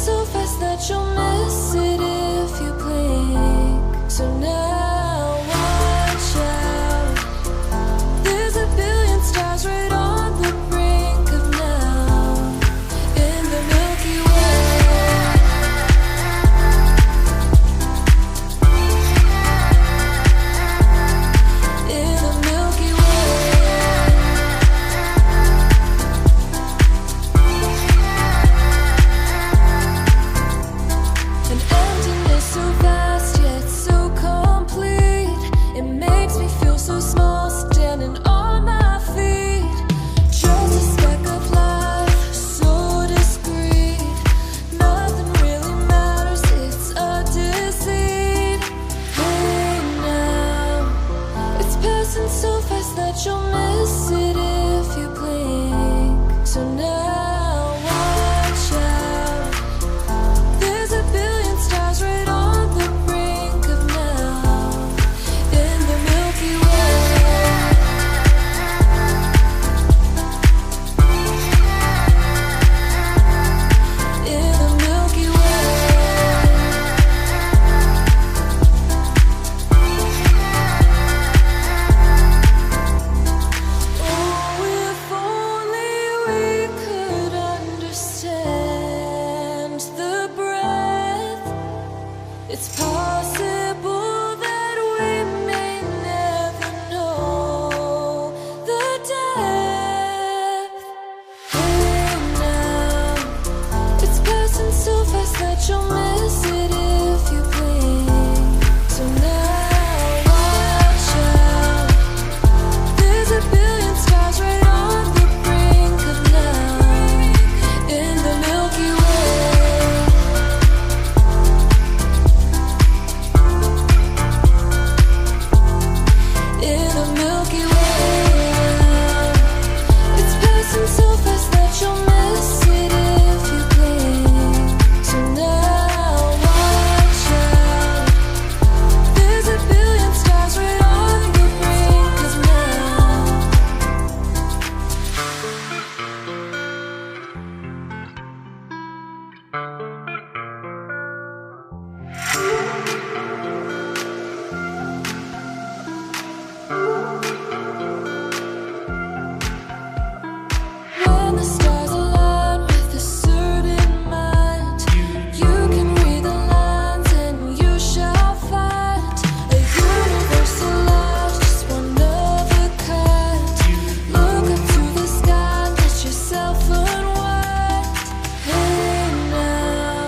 so fast that you'll miss it if you blink. So now watch out. There's a billion stars right on the brink of now in the Milky Way. In the Milky Way. An emptiness so vast yet so complete. It makes me feel so small standing on my feet. Just a speck of life, so discreet. Nothing really matters, it's a deceit. Hey now, it's passing so fast that you'll miss it if you blink. So now watch out. There's a billion stars right on the brink of now in the Milky Way. In the Milky Way. Oh, if only we could understand the breath. It's possible that we may never know the depth. Hey now, it's passing so fast that you'll miss it if you blink. So now watch out. There's a billion stars right on the brink of now in the Milky Way. In the Milky Way. It's passing so fast that you'll miss it if you blink. So now watch out. There's a billion stars right on the brink of now. When the stars align with a certain mind, you can read the lines and you shall find a universal light, just one of a kind. Look up to the sky, let yourself unwind. Hey now,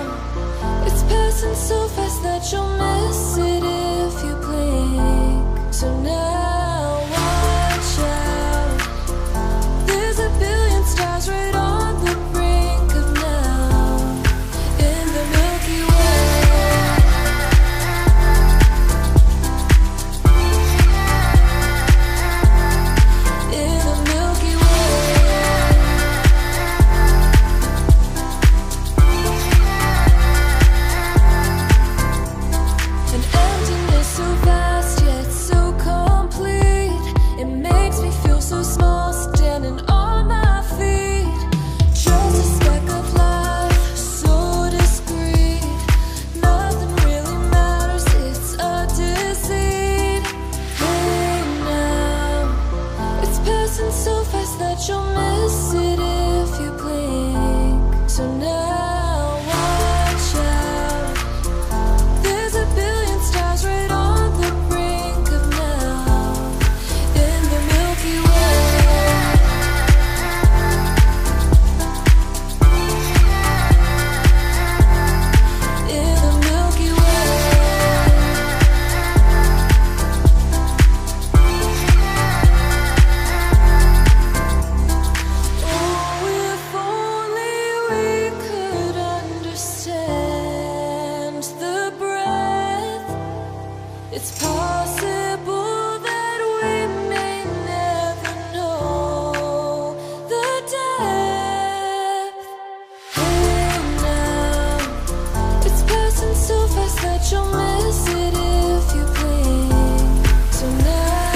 it's passing so fast that you'll miss it if you blink. So now watch out. There's a billion stars right on the brink of now in the Milky Way. In the Milky Way. An emptiness so vast yet so complete. It makes me feel so small standing on my feet. Just a speck of life, so discreet. Nothing really matters, it's a deceit. Hey now, it's passing so fast that you'll miss it if you blink. So now watch out. There's a billion stars right on the brink of now in the Milky Way. In the Milky Way. Oh, if only we could understand the breath. It's possible that we may never know the depth. Hey now, it's passing so fast that you'll miss it if you blink. So now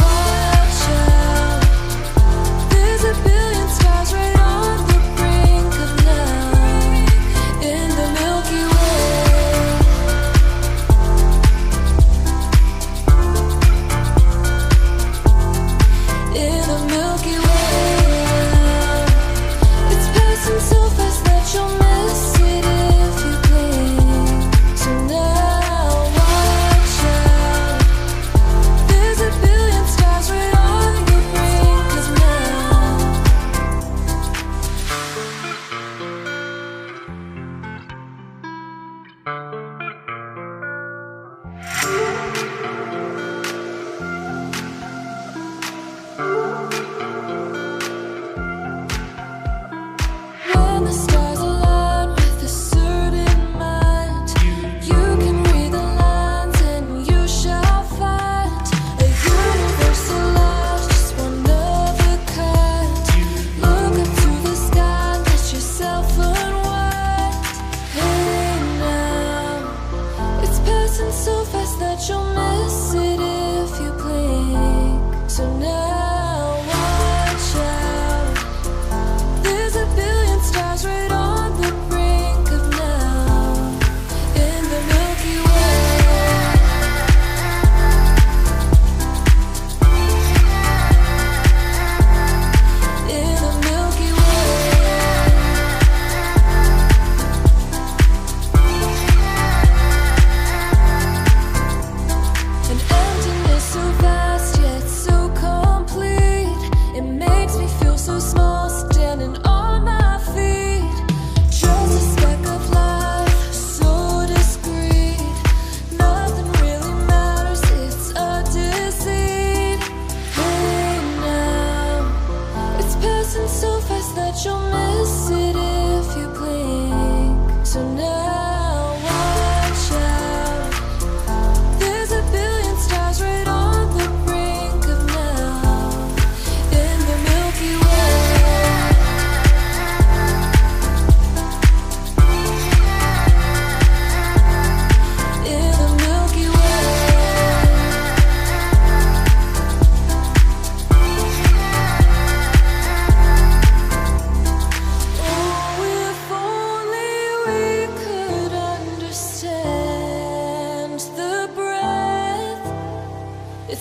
watch out. There's a billion stars right on the brink of now in the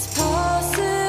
It's possible.